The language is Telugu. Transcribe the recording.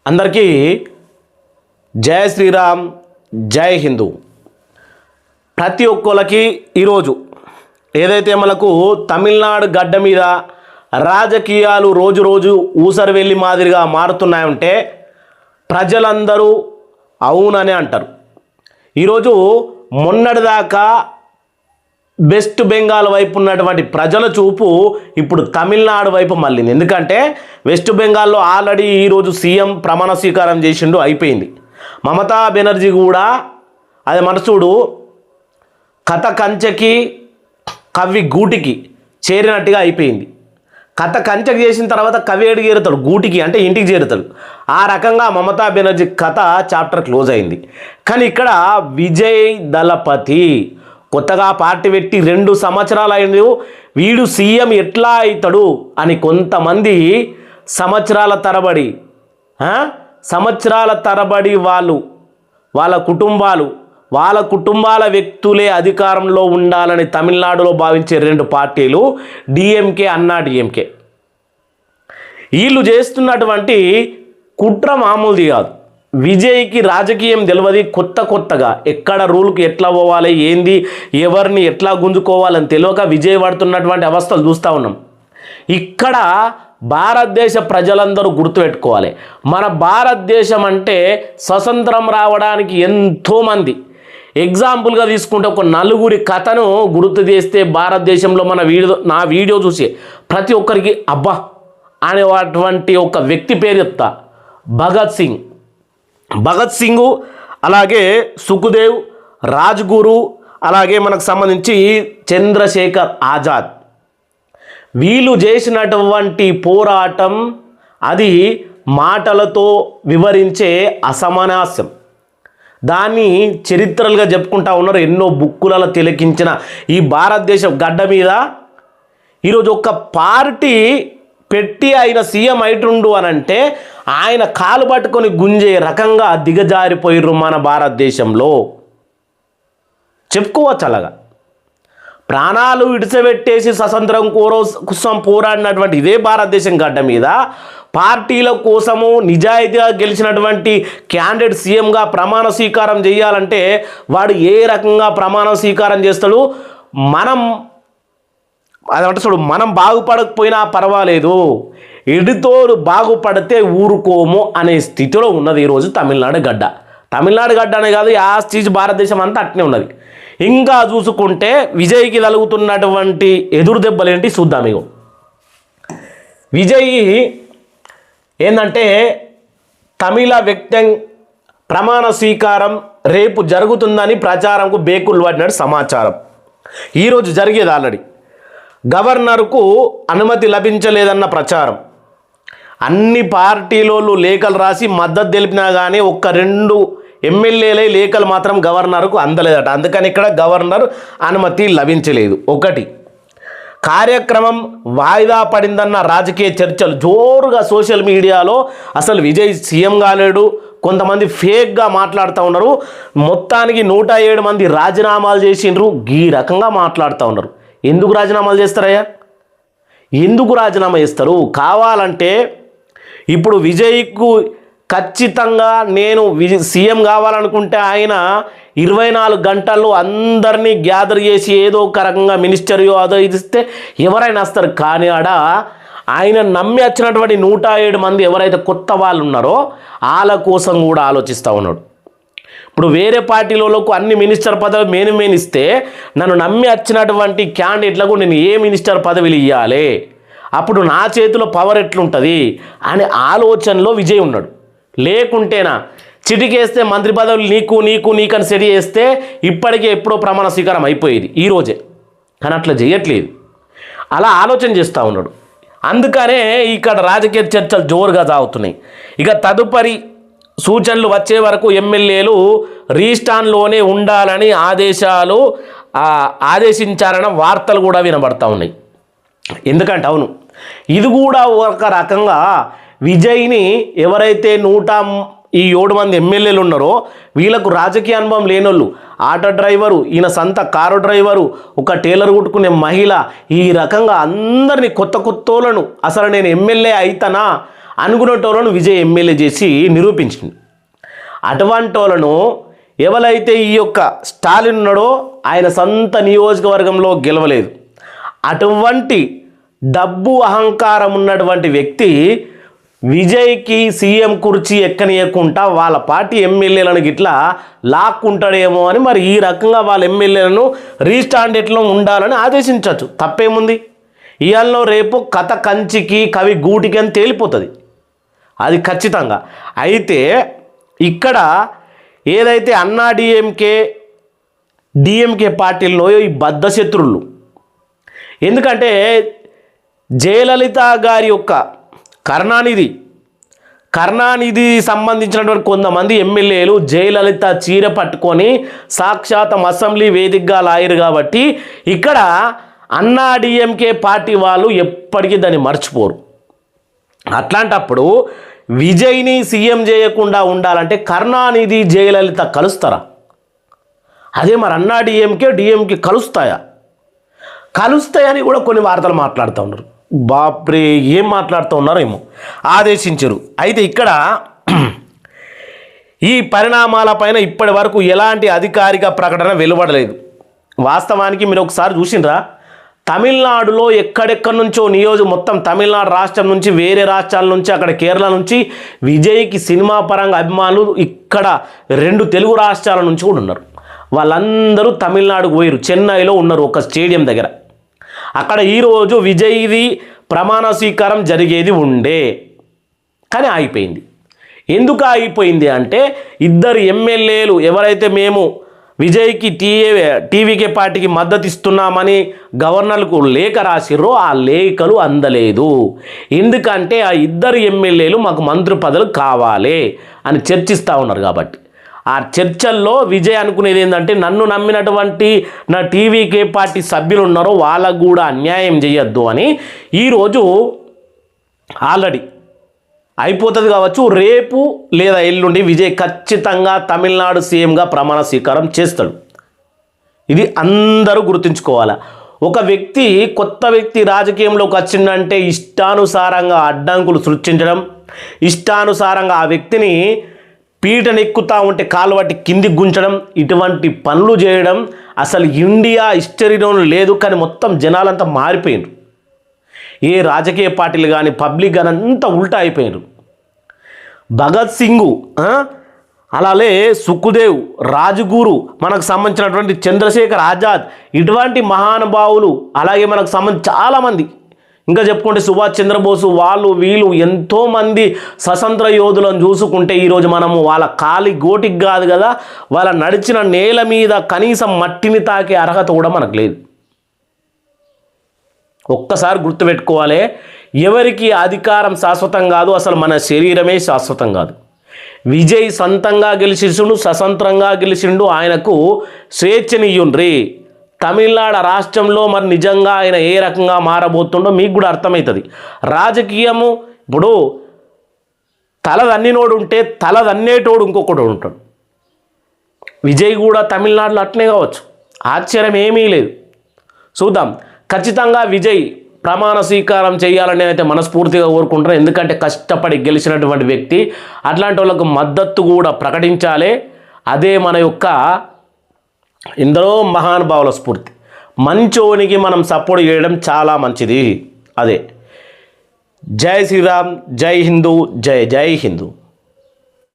అందరికీ జై శ్రీరామ్, జై హిందూ. ప్రతి ఒక్కరికి ఈరోజు ఏదైతే మనకు తమిళనాడు గడ్డ మీద రాజకీయాలు రోజు రోజు ఊసరు వెళ్ళి మాదిరిగా మారుతున్నాయంటే ప్రజలందరూ అవుననే అంటారు. ఈరోజు మొన్నటిదాకా వెస్ట్ బెంగాల్ వైపు ఉన్నటువంటి ప్రజల చూపు ఇప్పుడు తమిళనాడు వైపు మళ్ళింది. ఎందుకంటే వెస్ట్ బెంగాల్లో ఆల్రెడీ ఈరోజు సీఎం ప్రమాణ స్వీకారం చేసిండు, అయిపోయింది. మమతా బెనర్జీ కూడా అది మనసుడు కథ కంచెకి కవి గూటికి చేరినట్టుగా అయిపోయింది. కథ కంచెకి చేసిన తర్వాత కవి ఏడికి చేరుతాడు, గూటికి అంటే ఇంటికి చేరుతాడు. ఆ రకంగా మమతా బెనర్జీ కథ చాప్టర్ క్లోజ్ అయింది. కానీ ఇక్కడ విజయ్ దళపతి కొత్తగా పార్టీ పెట్టి 2 సంవత్సరాలు అయింది. వీడు సీఎం ఎట్లా అవుతాడు అని కొంతమంది సంవత్సరాల తరబడి వాళ్ళ కుటుంబాల వ్యక్తులే అధికారంలో ఉండాలని తమిళనాడులో భావించే 2 పార్టీలు డిఎంకే, అన్నా డిఎంకే. వీళ్ళు చేస్తున్నటువంటి కుట్ర మామూలుది కాదు. విజయ్కి రాజకీయం తెలియదు. కొత్తగా ఎక్కడ రూల్కి ఎట్లా పోవాలి, ఏంది, ఎవరిని ఎట్లా గుంజుకోవాలని తెలియక విజయ్ పడుతున్నటువంటి అవస్థలు చూస్తూ ఉన్నాం. ఇక్కడ భారతదేశ ప్రజలందరూ గుర్తుపెట్టుకోవాలి, మన భారతదేశం అంటే స్వతంత్రం రావడానికి ఎంతోమంది ఎగ్జాంపుల్గా తీసుకుంటే ఒక 4 కథను గుర్తు చేస్తే భారతదేశంలో నా వీడియో చూసి ప్రతి ఒక్కరికి అబ్బా అనేటువంటి ఒక వ్యక్తి పేరు చెప్తా. భగత్ సింగ్, అలాగే సుఖదేవ్, రాజ్గురు, అలాగే మనకు సంబంధించి చంద్రశేఖర్ ఆజాద్. వీళ్ళు చేసినటువంటి పోరాటం అది మాటలతో వివరించే అసమానాస్యం. దాన్ని చరిత్రలుగా చెప్పుకుంటా ఉన్నారు. ఎన్నో బుక్కులలో తిలకించిన ఈ భారతదేశం గడ్డ మీద ఈరోజు ఒక పార్టీ పెట్టి ఆయన సీఎం అయిటుండు అని అంటే ఆయన కాలు పట్టుకొని గుంజే రకంగా దిగజారిపోయిర్రు మన భారతదేశంలో. చెప్పుకోవచ్చు అలాగా. ప్రాణాలు ఇడిసబెట్టేసి స్వతంత్రం కోసం పోరాడినటువంటి ఇదే భారతదేశం గడ్డ మీద పార్టీల కోసము నిజాయితీగా గెలిచినటువంటి క్యాండిడేట్ సీఎంగా ప్రమాణ స్వీకారం చేయాలంటే వాడు ఏ రకంగా ప్రమాణ స్వీకారం చేస్తాడు? మనం బాగుపడకపోయినా పర్వాలేదు, ఎడితోడు బాగుపడితే ఊరుకోము అనే స్థితిలో ఉన్నది ఈరోజు తమిళనాడు గడ్డ. తమిళనాడు గడ్డ అనే కాదు, ఆ స్టేజ్ భారతదేశం అంతా అట్నే ఉన్నది. ఇంకా చూసుకుంటే విజయ్కి తగులుతున్నటువంటి ఎదురు దెబ్బలేంటి చూద్దాం. ఇగో విజయ్ ఏంటంటే తమిళ వ్యక్తం ప్రమాణ స్వీకారం రేపు జరుగుతుందని ప్రచారంకు బేకులు పడినట్టు సమాచారం. ఈరోజు జరిగేది ఆల్రెడీ. గవర్నర్కు అనుమతి లభించలేదన్న ప్రచారం. అన్ని పార్టీలోళ్ళు లేఖలు రాసి మద్దతు తెలిపినా కానీ 1-2 ఎమ్మెల్యేలే లేఖలు మాత్రం గవర్నర్కు అందలేదట. అందుకని ఇక్కడ గవర్నర్ అనుమతి లభించలేదు. 1 కార్యక్రమం వాయిదా పడిందన్న రాజకీయ చర్చలు జోరుగా సోషల్ మీడియాలో. అసలు విజయ్ సీఎం కాలేడు, కొంతమంది ఫేక్గా మాట్లాడుతూ ఉన్నారు. మొత్తానికి 107 మంది రాజీనామాలు చేసిండ్రు. ఈ రకంగా మాట్లాడుతూ ఉన్నారు. ఎందుకు రాజీనామాలు చేస్తారయ్యా? ఎందుకు రాజీనామా చేస్తారు? కావాలంటే ఇప్పుడు విజయ్కు ఖచ్చితంగా నేను సీఎం కావాలనుకుంటే ఆయన 24 గంటల్లో అందరినీ గ్యాదర్ చేసి ఏదో ఒక రకంగా మినిస్టరియో అదో ఇది ఇస్తే ఎవరైనా వస్తారు. కానీ ఆయన నమ్మి వచ్చినటువంటి 107 మంది ఎవరైతే కొత్త వాళ్ళు ఉన్నారో వాళ్ళ కోసం కూడా ఆలోచిస్తూ ఉన్నాడు. ఇప్పుడు వేరే పార్టీలకు అన్ని మినిస్టర్ పదవి మెయిన్ ఇస్తే నన్ను నమ్మి వచ్చినటువంటి క్యాండిడేట్లకు నేను ఏ మినిస్టర్ పదవిలు ఇవ్వాలి, అప్పుడు నా చేతిలో పవర్ ఎట్లుంటుంది అనే ఆలోచనలో విజయ్ ఉన్నాడు. లేకుంటేనా చిటికేస్తే మంత్రి పదవులు నీకు అని సెట్ చేస్తే ఇప్పటికే ఎప్పుడో ప్రమాణ స్వీకారం అయిపోయేది ఈరోజే. కానీ అట్లా చేయట్లేదు, అలా ఆలోచన చేస్తూ ఉన్నాడు. అందుకనే ఇక్కడ రాజకీయ చర్చలు జోరుగా సాగుతున్నాయి. ఇక తదుపరి సూచనలు వచ్చే వరకు ఎమ్మెల్యేలు రీస్టాన్లోనే ఉండాలని ఆదేశించారన్న వార్తలు కూడా వినబడతా ఉన్నాయి. ఎందుకంటే అవును, ఇది కూడా ఒక రకంగా విజయ్ని ఎవరైతే 107 మంది ఎమ్మెల్యేలు ఉన్నారో వీళ్ళకు రాజకీయ అనుభవం లేనోళ్ళు, ఆటో డ్రైవరు, ఈయన సొంత కారు డ్రైవరు, ఒక టైలర్ కుట్టుకునే మహిళ, ఈ రకంగా అందరినీ కొత్తోళ్ళను అసలు నేను ఎమ్మెల్యే అవుతానా అనుకునేటోళ్ళను విజయ్ ఎమ్మెల్యే చేసి నిరూపించింది. అటువంటి వాళ్ళను ఎవరైతే ఈ యొక్క స్టాలిన్ ఉన్నాడో ఆయన సొంత నియోజకవర్గంలో గెలవలేదు. అటువంటి డబ్బు అహంకారం ఉన్నటువంటి వ్యక్తి విజయ్కి సీఎం కుర్చీ ఎక్కనియకుండా వాళ్ళ పార్టీ ఎమ్మెల్యేలను గిట్లా లాక్కుంటాడేమో అని మరి ఈ రకంగా వాళ్ళ ఎమ్మెల్యేలను రీస్టాండెట్లో ఉండాలని ఆదేశించవచ్చు. తప్పేముంది? ఇవాళ రేపు కథ కంచికి కవి గూటికి అని తేలిపోతుంది అది ఖచ్చితంగా. అయితే ఇక్కడ ఏదైతే అన్నా డిఎంకే పార్టీల్లో ఈ బద్ధశత్రులు, ఎందుకంటే జయలలిత గారి యొక్క కరుణానిధి సంబంధించినటువంటి కొంతమంది ఎమ్మెల్యేలు జయలలిత చీర పట్టుకొని సాక్షాత్ అసెంబ్లీ వేదికగా లాయరు కాబట్టి ఇక్కడ అన్నా డిఎంకే పార్టీ వాళ్ళు ఎప్పటికీ దాన్ని మర్చిపోరు. అట్లాంటప్పుడు విజయ్ని సీఎం చేయకుండా ఉండాలంటే కరుణానిధి జయలలిత కలుస్తారా? అదే మరి అన్నా డిఎంకే కలుస్తాయని కూడా కొన్ని వార్తలు మాట్లాడుతూ ఉన్నారు. బాప్రే, ఏం మాట్లాడుతూ ఉన్నారేమో ఆదేశించరు. అయితే ఇక్కడ ఈ పరిణామాలపైన ఇప్పటి వరకు ఎలాంటి అధికారిక ప్రకటన వెలువడలేదు. వాస్తవానికి మీరు ఒకసారి చూసిండ్రా, తమిళనాడులో ఎక్కడెక్కడి నుంచో మొత్తం తమిళనాడు రాష్ట్రం నుంచి వేరే రాష్ట్రాల నుంచి అక్కడ కేరళ నుంచి విజయ్కి సినిమా పరంగా అభిమానులు ఇక్కడ 2 తెలుగు రాష్ట్రాల నుంచి కూడా ఉన్నారు. వాళ్ళందరూ తమిళనాడుకు పోయారు. చెన్నైలో ఉన్నారు ఒక స్టేడియం దగ్గర. అక్కడ ఈరోజు విజయ్ది ప్రమాణ స్వీకారం జరిగేది ఉండే, కానీ ఆగిపోయింది. ఎందుకు ఆగిపోయింది అంటే ఇద్దరు ఎమ్మెల్యేలు ఎవరైతే మేము విజయ్కి టీవీకే పార్టీకి మద్దతు ఇస్తున్నామని గవర్నర్కు లేఖ రాసిర్రో ఆ లేఖలు అందలేదు. ఎందుకంటే ఆ ఇద్దరు ఎమ్మెల్యేలు మాకు మంత్రి పదవులు కావాలి అని చర్చిస్తూ ఉన్నారు. కాబట్టి ఆ చర్చల్లో విజయ్ అనుకునేది ఏంటంటే నన్ను నమ్మినటువంటి నా టీవీకే పార్టీ సభ్యులు ఉన్నారో వాళ్ళకు కూడా అన్యాయం చేయొద్దు అని ఈరోజు ఆల్రెడీ అయిపోతుంది కావచ్చు, రేపు లేదా ఎల్లుండి విజయ్ ఖచ్చితంగా తమిళనాడు సీఎంగా ప్రమాణ స్వీకారం చేస్తాడు. ఇది అందరూ గుర్తుంచుకోవాలి. ఒక వ్యక్తి కొత్త వ్యక్తి రాజకీయంలోకి వచ్చిందంటే ఇష్టానుసారంగా అడ్డంకులు సృష్టించడం, ఇష్టానుసారంగా ఆ వ్యక్తిని పీటనెక్కుతూ ఉంటే కాలు పట్టి కిందికి గుంచడం, ఇటువంటి పనులు చేయడం అసలు ఇండియా హిస్టరీలో లేదు. కానీ మొత్తం జనాలంతా మారిపోయినారు. ఏ రాజకీయ పార్టీలు కానీ పబ్లిక్ కానీ అంతా ఉల్టా అయిపోయినారు. భగత్ సింగ్, అలాగే సుఖ్దేవ్, రాజ్గురు, మనకు సంబంధించినటువంటి చంద్రశేఖర్ ఆజాద్, ఇటువంటి మహానుభావులు, అలాగే మనకు సంబంధించి చాలామంది ఇంకా చెప్పుకుంటే సుభాష్ చంద్రబోసు, వాళ్ళు వీళ్ళు ఎంతోమంది స్వతంత్ర యోధులను చూసుకుంటే ఈరోజు మనము వాళ్ళ కాలి గోటికి కాదు కదా, వాళ్ళ నడిచిన నేల మీద కనీసం మట్టిని తాకే అర్హత కూడా మనకు లేదు. ఒక్కసారి గుర్తుపెట్టుకోవాలి, ఎవరికి అధికారం శాశ్వతం కాదు, అసలు మన శరీరమే శాశ్వతం కాదు. విజయ్ సొంతంగా గెలిచిండు, స్వతంత్రంగా గెలిచిండు, ఆయనకు స్వేచ్ఛనియ్యుండ్రి. తమిళనాడు రాష్ట్రంలో మరి నిజంగా ఆయన ఏ రకంగా మారబోతుండో మీకు కూడా అర్థమవుతుంది. రాజకీయము ఇప్పుడు తలదన్నినోడు ఉంటే తలదన్నేటోడు ఇంకొకడు ఉంటాడు. విజయ్ కూడా తమిళనాడులో అట్నే కావచ్చు, ఆశ్చర్యం ఏమీ లేదు. చూద్దాం. ఖచ్చితంగా విజయ్ ప్రమాణ స్వీకారం చేయాలని అయితే మనస్ఫూర్తిగా కోరుకుంటారు. ఎందుకంటే కష్టపడి గెలిచినటువంటి వ్యక్తి, అట్లాంటి వాళ్ళకు మద్దతు కూడా ప్రకటించాలి. అదే మన యొక్క ఎందరో మహానుభావుల స్ఫూర్తి. మంచోనికి మనం సపోర్ట్ చేయడం చాలా మంచిది. అదే. జై శ్రీరామ్, జై హిందూ, జై జై హిందూ.